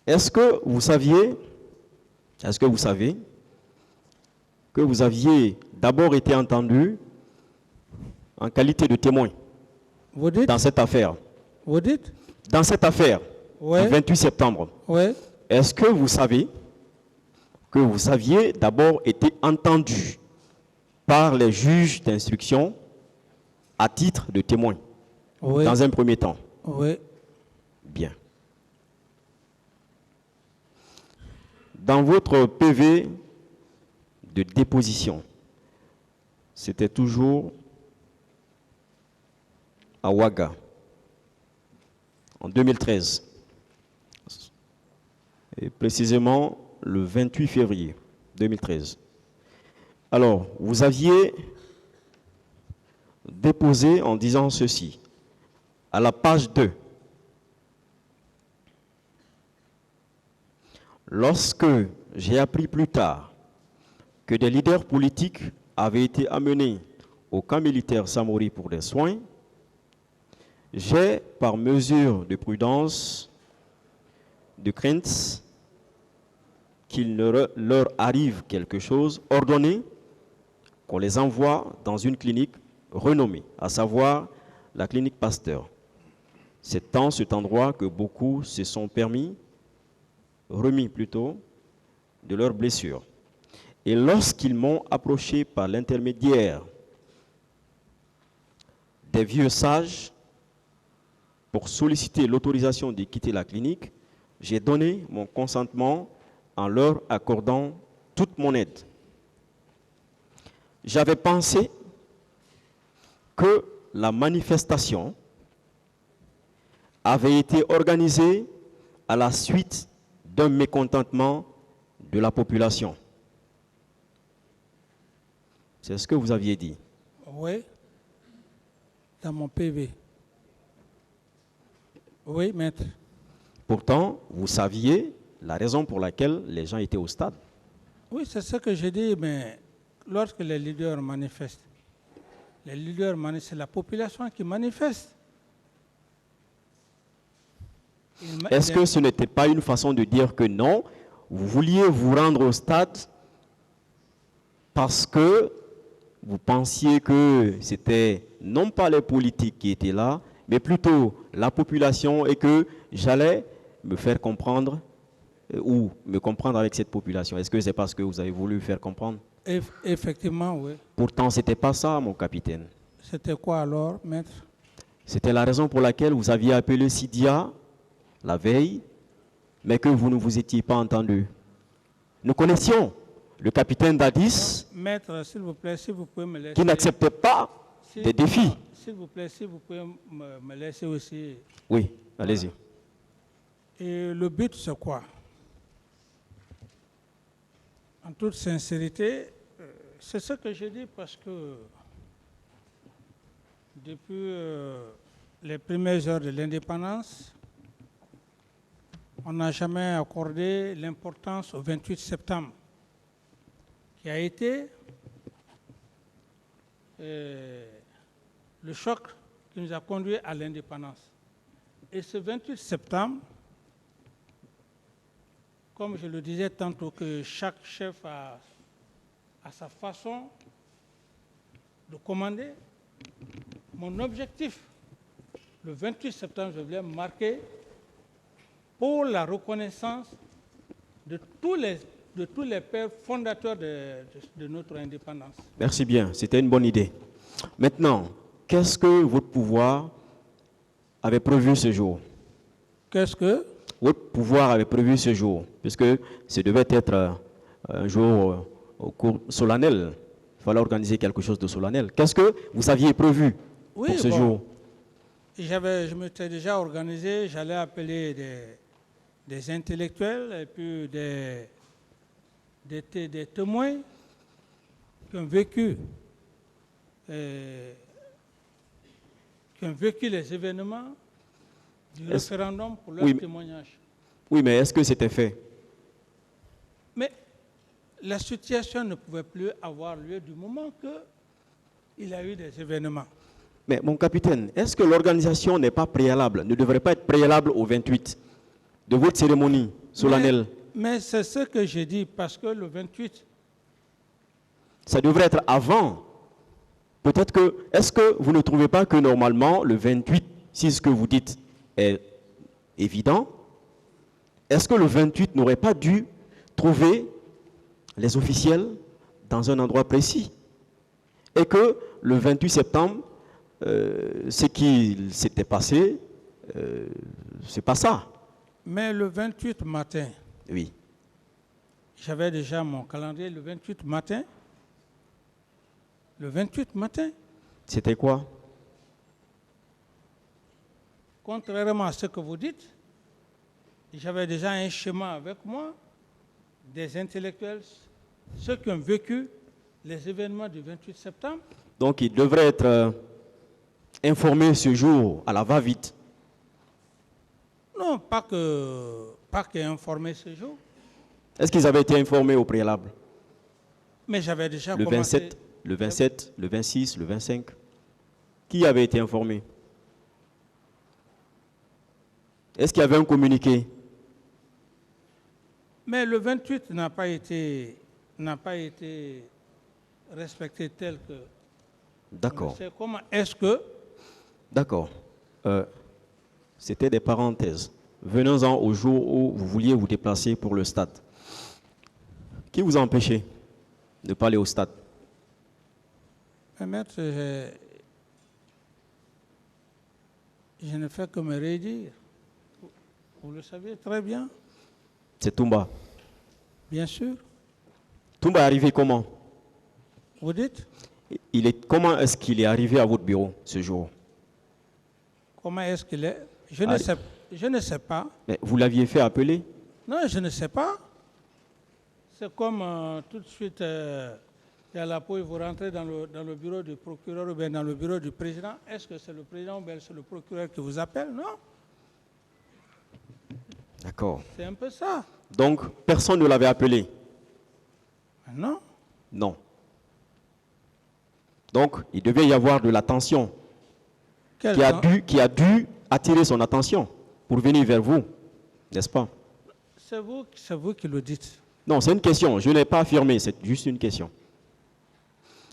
Est-ce que vous savez que vous aviez d'abord été entendu en qualité de témoin Vous dites? dans cette affaire? Vous dites? Dans cette affaire Ouais. du 28 septembre, Oui. est-ce que vous savez que vous aviez d'abord été entendu par les juges d'instruction à titre de témoin Oui. dans un premier temps? Oui. Bien. Dans votre PV de déposition, c'était toujours à Ouaga, en 2013, et précisément le 28 février 2013. Alors, vous aviez déposé en disant ceci, à la page 2. Lorsque j'ai appris plus tard que des leaders politiques avaient été amenés au camp militaire Samori pour des soins, j'ai, par mesure de prudence, de crainte qu'il ne leur arrive quelque chose, ordonné qu'on les envoie dans une clinique renommée, à savoir la clinique Pasteur. C'est dans cet endroit que beaucoup se sont remis plutôt, de leurs blessures. Et lorsqu'ils m'ont approché par l'intermédiaire des vieux sages pour solliciter l'autorisation de quitter la clinique, j'ai donné mon consentement en leur accordant toute mon aide. J'avais pensé que la manifestation avait été organisée à la suite d'un mécontentement de la population. C'est ce que vous aviez dit. Oui. Dans mon PV. Oui, maître. Pourtant, vous saviez la raison pour laquelle les gens étaient au stade. Oui, c'est ce que j'ai dit, mais lorsque les leaders manifestent, c'est la population qui manifeste. Est-ce que ce n'était pas une façon de dire que non, vous vouliez vous rendre au stade parce que vous pensiez que c'était non pas les politiques qui étaient là, mais plutôt la population, et que j'allais me faire comprendre ou me comprendre avec cette population? Est-ce que c'est parce que vous avez voulu faire comprendre? Effectivement, oui. Pourtant, ce n'était pas ça, mon capitaine. C'était quoi alors, maître? C'était la raison pour laquelle vous aviez appelé Sidia la veille, mais que vous ne vous étiez pas entendu. Nous connaissions le capitaine Dadis, maître, s'il vous plaît, si vous pouvez me laisser... qui n'acceptait pas des défis. S'il vous plaît, si vous pouvez me laisser aussi... Oui, allez-y. Et le but, c'est quoi? En toute sincérité, c'est ce que je dis parce que depuis les premières heures de l'indépendance, on n'a jamais accordé l'importance au 28 septembre, qui a été le choc qui nous a conduit à l'indépendance. Et ce 28 septembre, comme je le disais tantôt, que chaque chef a sa façon de commander, mon objectif, le 28 septembre, je voulais marquer pour la reconnaissance de tous les pères fondateurs de notre indépendance. Merci bien, c'était une bonne idée. Maintenant, qu'est-ce que votre pouvoir avait prévu ce jour? Qu'est-ce que votre pouvoir avait prévu ce jour, puisque ce devait être un jour au cours solennel. Il fallait organiser quelque chose de solennel. Qu'est-ce que vous aviez prévu pour ce jour? Je m'étais déjà organisé, j'allais appeler des intellectuels et puis des témoins qui ont vécu les événements du référendum pour leur témoignage. Oui, mais est-ce que c'était fait? Mais la situation ne pouvait plus avoir lieu du moment qu'il y a eu des événements. Mais mon capitaine, est-ce que l'organisation n'est pas préalable, ne devrait pas être préalable au 28? de votre cérémonie solennelle. Mais c'est ce que j'ai dit, parce que le 28, Ça devrait être avant. Peut-être que, est-ce que vous ne trouvez pas que normalement, le 28, si ce que vous dites est évident, est-ce que le 28 n'aurait pas dû trouver les officiels dans un endroit précis? Et que le 28 septembre, ce qui s'était passé, c'est pas ça. mais le 28 matin, Oui. j'avais déjà mon calendrier, le 28 matin. Le 28 matin, C'était quoi? contrairement à ce que vous dites, j'avais déjà un schéma avec moi des intellectuels, ceux qui ont vécu les événements du 28 septembre. Donc, il devrait être informé ce jour à la va-vite. Non, pas que informé ce jour, Est-ce qu'ils avaient été informés au préalable? mais j'avais déjà Le commencé. 27, le 27, le 26, le 25. Qui avait été informé? Est-ce qu'il y avait un communiqué? Mais le 28 n'a pas été respecté tel que... D'accord. C'est comment est-ce que... D'accord. C'était des parenthèses. Venons-en au jour où vous vouliez vous déplacer pour le stade. Qui vous a empêché de pas aller au stade? Mais maître, je ne fais que me rédire. Vous le savez très bien, C'est Toumba. bien sûr. Toumba est arrivé comment? Vous dites, Comment est-ce qu'il est arrivé à votre bureau ce jour? comment est-ce qu'il est? Je ne sais pas. Mais vous l'aviez fait appeler? Non, je ne sais pas. C'est comme tout de suite, il y a la peau, vous rentrez dans le bureau du procureur ou bien dans le bureau du président. Est-ce que c'est le président ou bien c'est le procureur qui vous appelle? Non. D'accord. C'est un peu ça. Donc, personne ne l'avait appelé? Non. Non. Donc, il devait y avoir de l'attention qui a dû attirer son attention pour venir vers vous, n'est-ce pas? C'est vous qui le dites. Non, c'est une question. Je n'ai pas affirmé, c'est juste une question.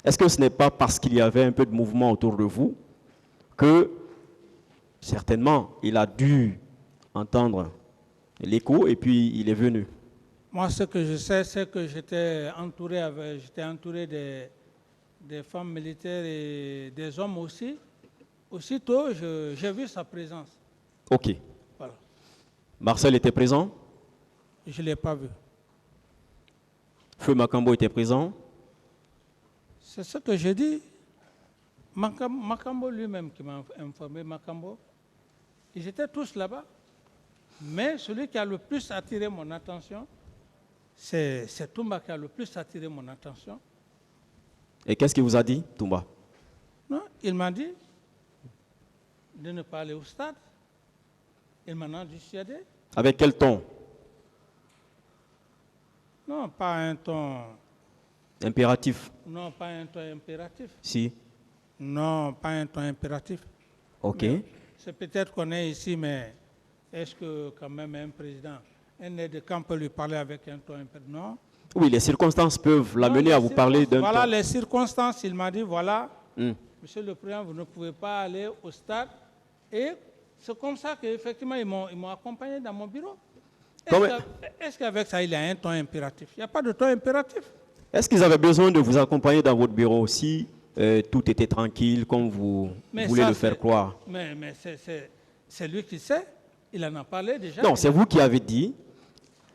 Est-ce que ce n'est pas parce qu'il y avait un peu de mouvement autour de vous que, certainement, il a dû entendre l'écho et puis il est venu? Moi, ce que je sais, c'est que j'étais entouré des femmes militaires et des hommes aussi. Aussitôt, j'ai vu sa présence. Ok. Voilà. Marcel était présent? Je ne l'ai pas vu. Feu Makambo était présent? C'est ce que j'ai dit. Makambo lui-même qui m'a informé, Makambo. Ils étaient tous là-bas. Mais celui qui a le plus attiré mon attention, c'est Toumba qui a le plus attiré mon attention. Et qu'est-ce qu'il vous a dit, Toumba? Non, il m'a dit de ne pas aller au stade. Il m'en a dissuadé. Avec quel ton? Non, pas un ton. Impératif? Non, pas un ton impératif. Si. Non, pas un ton impératif. Ok. Mais c'est peut-être qu'on est ici, mais est-ce que quand même un président, un aide de camp peut lui parler avec un ton impératif? Non. Oui, les circonstances peuvent l'amener à vous parler d'un Voilà ton. les circonstances. Il m'a dit, voilà, Hmm. Monsieur le Président, vous ne pouvez pas aller au stade. Et c'est comme ça qu'effectivement, ils m'ont accompagné dans mon bureau. Est-ce qu'avec ça, il y a un ton impératif? Il n'y a pas de ton impératif. Est-ce qu'ils avaient besoin de vous accompagner dans votre bureau si tout était tranquille, comme vous voulez le faire croire? Mais c'est lui qui sait. Il en a parlé déjà. Non, c'est vous qui avez dit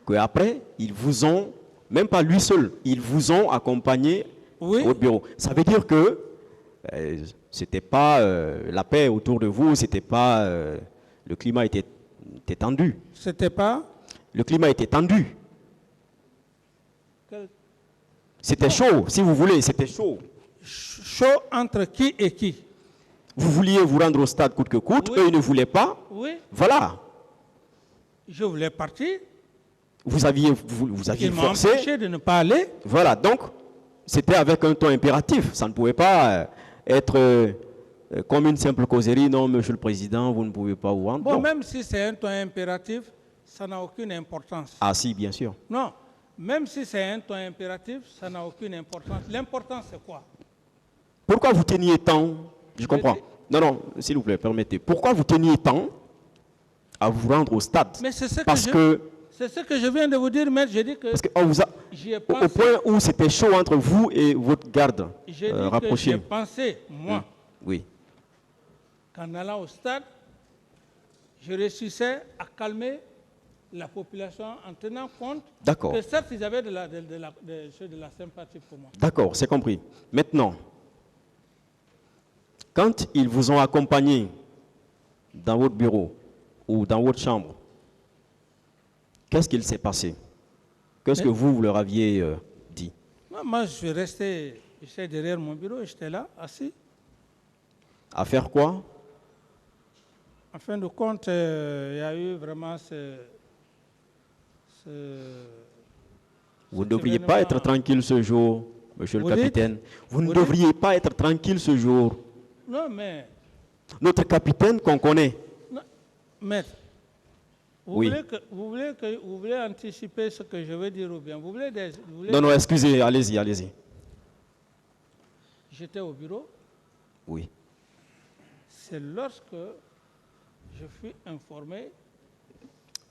qu'après, ils vous ont, même pas lui seul, ils vous ont accompagné à votre bureau. Ça veut dire que c'était pas la paix autour de vous, c'était pas le climat était tendu. C'était pas? Le climat était tendu. C'était chaud, si vous voulez, c'était chaud. Chaud entre qui et qui? Vous vouliez vous rendre au stade coûte que coûte, eux ils ne voulaient pas. Oui. Voilà. Je voulais partir. Vous aviez Ils m'ont forcé. empêché de ne pas aller. Voilà, donc c'était avec un ton impératif. Ça ne pouvait pas être comme une simple causerie. Non, monsieur le président, vous ne pouvez pas vous rendre. Bon, Non. même si c'est un ton impératif, ça n'a aucune importance. Ah si, bien sûr. Non, même si c'est un ton impératif, ça n'a aucune importance. L'important, c'est quoi? Pourquoi vous teniez tant? Je comprends. Non, non, s'il vous plaît, permettez. Pourquoi vous teniez tant à vous rendre au stade? Mais c'est ce que ce que je viens de vous dire, maître. J'ai dit que parce qu'on vous a, au point où c'était chaud entre vous et votre garde rapproché. J'ai pensé, moi, oui, qu'en allant au stade, je réussissais à calmer la population en tenant compte que certes, ils avaient de la sympathie pour moi. D'accord, c'est compris. Maintenant, quand ils vous ont accompagné dans votre bureau ou dans votre chambre, qu'est-ce qu'il s'est passé? Qu'est-ce que vous leur aviez dit? Moi, je suis resté derrière mon bureau, j'étais là, assis. À faire quoi? En fin de compte, il y a eu vraiment vous ne devriez pas être tranquille ce jour, monsieur le capitaine. Vous ne devriez pas être tranquille ce jour. Non, mais... Notre capitaine qu'on connaît. Non, maître, vous voulez anticiper ce que je veux dire ou bien vous voulez non, excusez, allez-y, allez-y. J'étais au bureau. Oui. C'est lorsque je fus informé...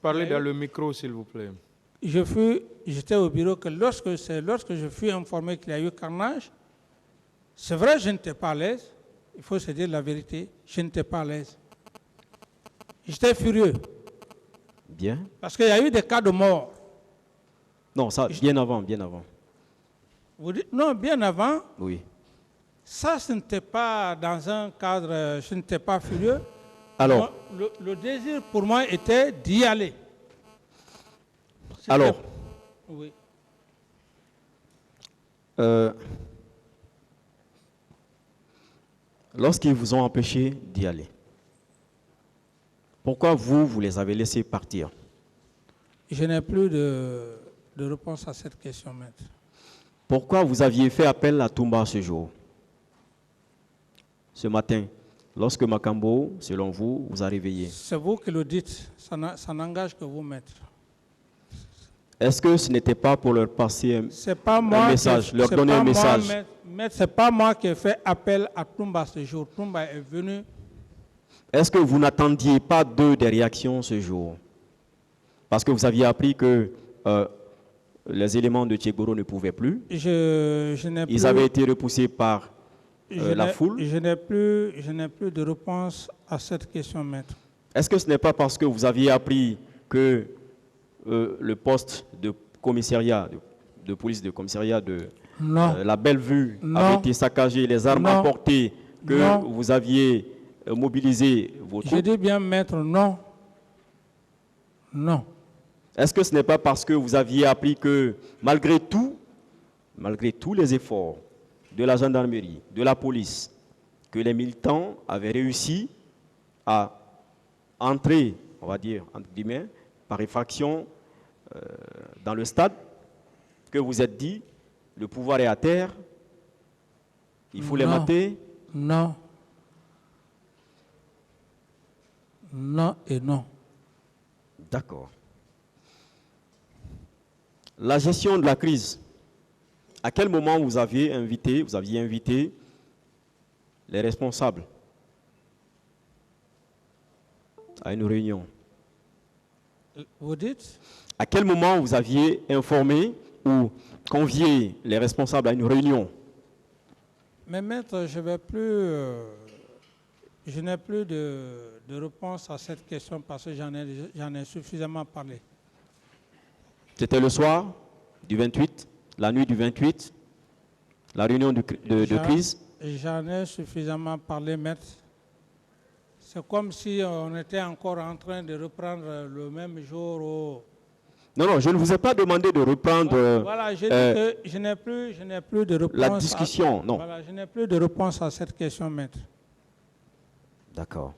Parlez dans le micro, s'il vous plaît. J'étais au bureau que lorsque je fus informé qu'il y a eu carnage, c'est vrai, je n'étais pas à l'aise. Il faut se dire la vérité, je n'étais pas à l'aise. J'étais furieux. Bien. Parce qu'il y a eu des cas de mort. Non, ça, bien avant, bien avant. Vous dites, non, bien avant. Oui. Ça, ce n'était pas dans un cadre, je n'étais pas furieux. Alors, le désir pour moi était d'y aller. Alors, oui. Lorsqu'ils vous ont empêché d'y aller, pourquoi vous les avez laissés partir? Je n'ai plus de réponse à cette question, maître. Pourquoi vous aviez fait appel à Toumba ce jour? Ce matin, lorsque Makambo, selon vous, vous a réveillé. C'est vous qui le dites, ça n'engage que vous, maître. Est-ce que ce n'était pas pour leur passer un message, leur donner un message? Maître, ce n'est pas moi qui ai fait appel à Toumba ce jour. Toumba est venu. Est-ce que vous n'attendiez pas d'eux des réactions ce jour? Parce que vous aviez appris que les éléments de Tchegboro ne pouvaient plus. Ils avaient été repoussés par la foule. Je n'ai plus de réponse à cette question, maître. Est-ce que ce n'est pas parce que vous aviez appris que le poste de commissariat, de police de commissariat de la Belle-Vue avait été saccagé, les armes emportées, que vous aviez mobilisé vos troupes? Je dis bien, maître, non. Non. Est-ce que ce n'est pas parce que vous aviez appris que malgré tous les efforts de la gendarmerie, de la police, que les militants avaient réussi à entrer, on va dire, entre guillemets, par effraction dans le stade, que vous êtes dit, le pouvoir est à terre, il faut les mater? Non. Non et non. D'accord. La gestion de la crise, à quel moment vous aviez invité les responsables à une réunion? Vous dites? À quel moment vous aviez informé ou convié les responsables à une réunion? Mais maître, je n'ai plus de réponse à cette question parce que j'en ai suffisamment parlé. C'était le soir du 28, la nuit du 28, la réunion de crise? J'en ai suffisamment parlé, maître. C'est comme si on était encore en train de reprendre le même jour. Non, je ne vous ai pas demandé de reprendre voilà, je dis que je n'ai plus de réponse. La discussion, non. Voilà, je n'ai plus de réponse à cette question, maître. D'accord.